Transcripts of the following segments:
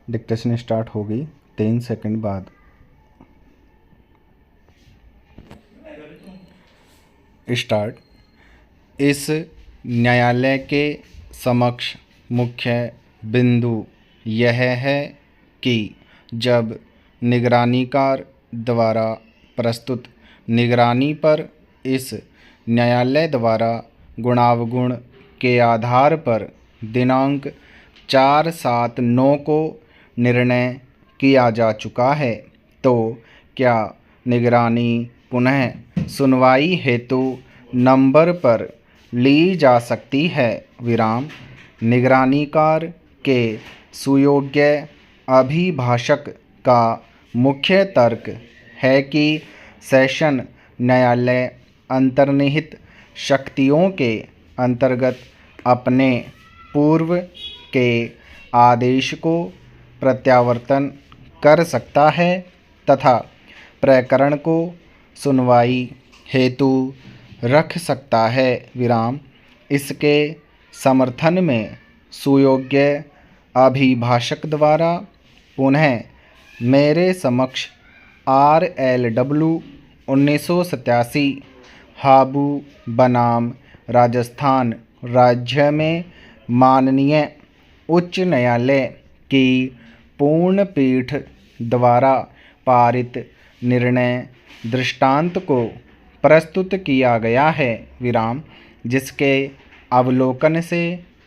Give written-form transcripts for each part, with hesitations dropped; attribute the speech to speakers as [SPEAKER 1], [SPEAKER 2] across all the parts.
[SPEAKER 1] Dictation start होगी 3 second बाद। Start. इस न्यायालय के समक्ष मुख्य बिंदु यह है कि जब निगरानीकार द्वारा प्रस्तुत निगरानी पर इस न्यायालय द्वारा गुणावगुण के आधार पर दिनांक 4/7/9 को निर्णय किया जा चुका है, तो क्या निगरानी पुनः सुनवाई हेतु नंबर पर ली जा सकती है। निगरानीकार के सुयोग्य अभिभाषक का मुख्य तर्क है कि सेशन न्यायालय अंतर्निहित शक्तियों के अंतर्गत अपने पूर्व के आदेश को प्रत्यावर्तन कर सकता है तथा प्रकरण को सुनवाई हेतु रख सकता है। इसके समर्थन में सुयोग्य अभिभाषक द्वारा पुनः मेरे समक्ष RLW 1987 हाबू बनाम राजस्थान राज्य में माननीय उच्च न्यायालय की पूर्ण पीठ द्वारा पारित निर्णय दृष्टांत को प्रस्तुत किया गया है। जिसके अवलोकन से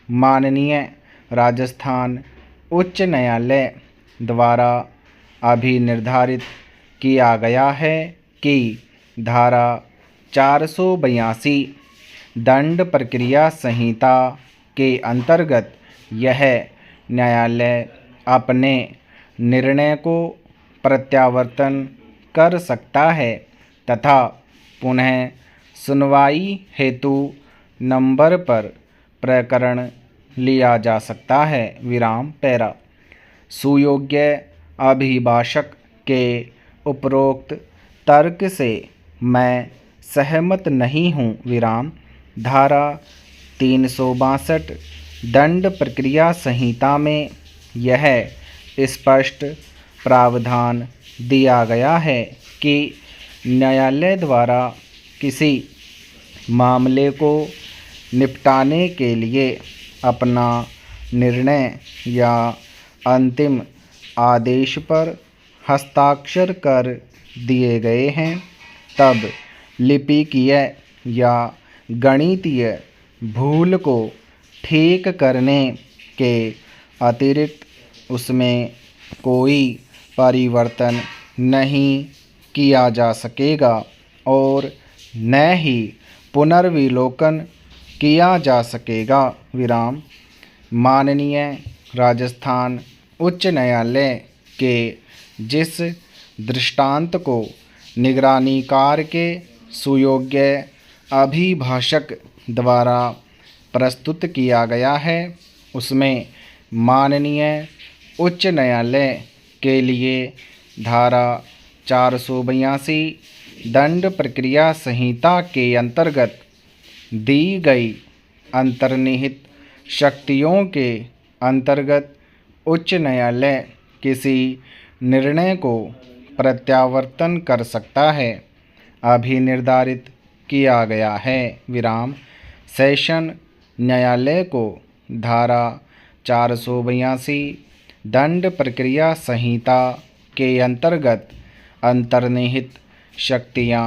[SPEAKER 1] माननीय राजस्थान उच्च न्यायालय द्वारा अभी निर्धारित किया गया है कि धारा 482 दंड प्रक्रिया संहिता के अंतर्गत यह न्यायालय अपने निर्णय को प्रत्यावर्तन कर सकता है तथा पुनः सुनवाई हेतु नंबर पर प्रकरण लिया जा सकता है। पैरा। सुयोग्य अभिभाषक के उपरोक्त तर्क से मैं सहमत नहीं हूँ। धारा 362 दंड प्रक्रिया संहिता में यह स्पष्ट प्रावधान दिया गया है कि न्यायालय द्वारा किसी मामले को निपटाने के लिए अपना निर्णय या अंतिम आदेश पर हस्ताक्षर कर दिए गए हैं, तब लिपिकीय या गणितीय भूल को ठीक करने के अतिरिक्त उसमें कोई परिवर्तन नहीं किया जा सकेगा और न ही पुनर्विलोकन किया जा सकेगा। माननीय राजस्थान उच्च न्यायालय के जिस दृष्टांत को निगरानीकार के सुयोग्य अभिभाषक द्वारा प्रस्तुत किया गया है, उसमें माननीय उच्च न्यायालय के लिए धारा 482 दंड प्रक्रिया संहिता के अंतर्गत दी गई अंतर्निहित शक्तियों के अंतर्गत उच्च न्यायालय किसी निर्णय को प्रत्यावर्तन कर सकता है, अभी निर्धारित किया गया है। सेशन न्यायालय को धारा 482 दंड प्रक्रिया संहिता के अंतर्गत अंतर्निहित शक्तियाँ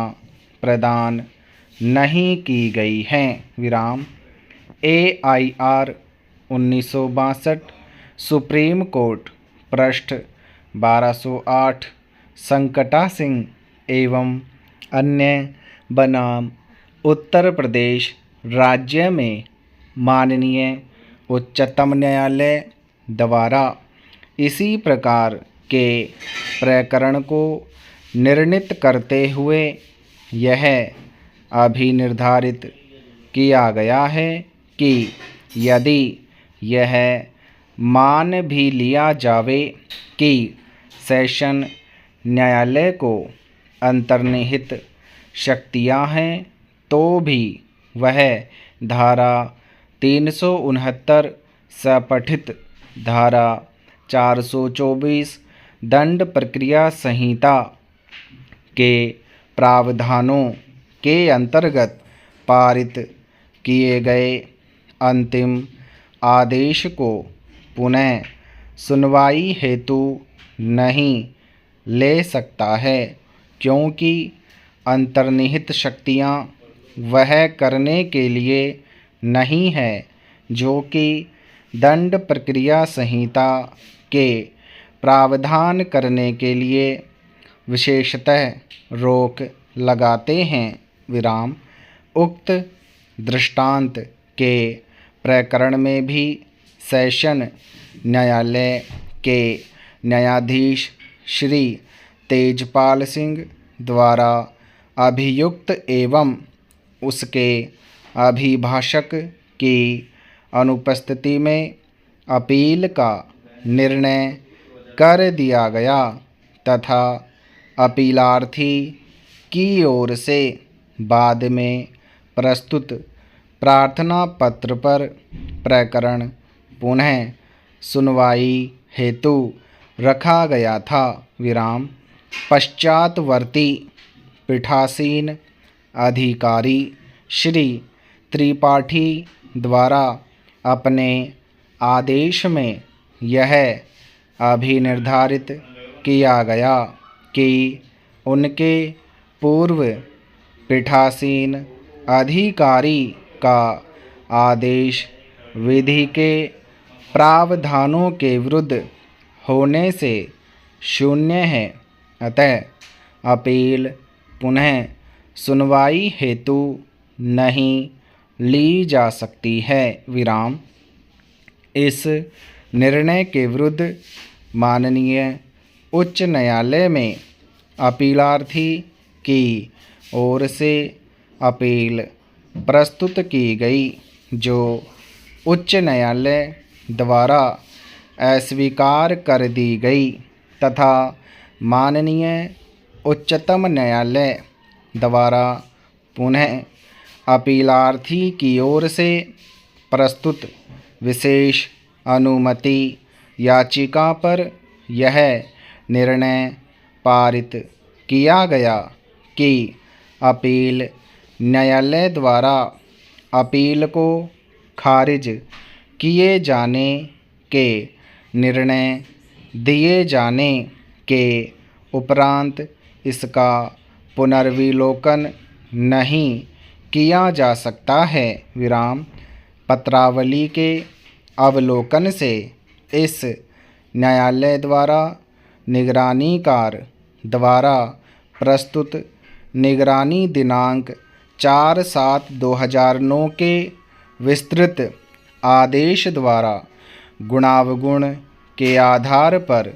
[SPEAKER 1] प्रदान नहीं की गई हैं। AIR 1962 सुप्रीम कोर्ट पृष्ठ 1208 संकटा सिंह एवं अन्य बनाम उत्तर प्रदेश राज्य में माननीय उच्चतम न्यायालय द्वारा इसी प्रकार के प्रकरण को निर्णीत करते हुए यह अभी निर्धारित किया गया है कि यदि यह मान भी लिया जावे कि सेशन न्यायालय को अंतर्निहित शक्तियां हैं, तो भी वह धारा 369 सपठित धारा 424 दंड प्रक्रिया संहिता के प्रावधानों के अंतर्गत पारित किए गए अंतिम आदेश को पुनः सुनवाई हेतु नहीं ले सकता है, क्योंकि अंतर्निहित शक्तियाँ वह करने के लिए नहीं है जो कि दंड प्रक्रिया संहिता के प्रावधान करने के लिए विशेषतः रोक लगाते हैं। विराम। उक्त दृष्टांत के प्रकरण में भी सेशन न्यायालय के न्यायाधीश श्री तेजपाल सिंह द्वारा अभियुक्त एवं उसके अभिभाषक की अनुपस्थिति में अपील का निर्णय कर दिया गया तथा अपीलार्थी की ओर से बाद में प्रस्तुत प्रार्थना पत्र पर प्रकरण पुनः सुनवाई हेतु रखा गया था। विराम। पश्चातवर्ती पीठासीन अधिकारी श्री त्रिपाठी द्वारा अपने आदेश में यह अभिनिर्धारित किया गया कि उनके पूर्व पीठासीन अधिकारी का आदेश विधि के प्रावधानों के विरुद्ध होने से शून्य है, अतः अपील पुनः सुनवाई हेतु नहीं ली जा सकती है। विराम। इस निर्णय के विरुद्ध माननीय उच्च न्यायालय में अपीलार्थी की ओर से अपील प्रस्तुत की गई, जो उच्च न्यायालय द्वारा अस्वीकार कर दी गई तथा माननीय उच्चतम न्यायालय द्वारा पुनः अपीलार्थी की ओर से प्रस्तुत विशेष अनुमति याचिका पर यह निर्णय पारित किया गया कि अपील न्यायालय द्वारा अपील को खारिज किए जाने के निर्णय दिए जाने के उपरांत इसका पुनर्विलोकन नहीं किया जा सकता है। विराम। पत्रावली के अवलोकन से इस न्यायालय द्वारा निगरानीकार द्वारा प्रस्तुत निगरानी दिनांक 4/7/2009 के विस्तृत आदेश द्वारा गुणावगुण के आधार पर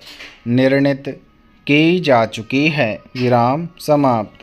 [SPEAKER 1] निर्णित की जा चुकी है। विराम समाप्त।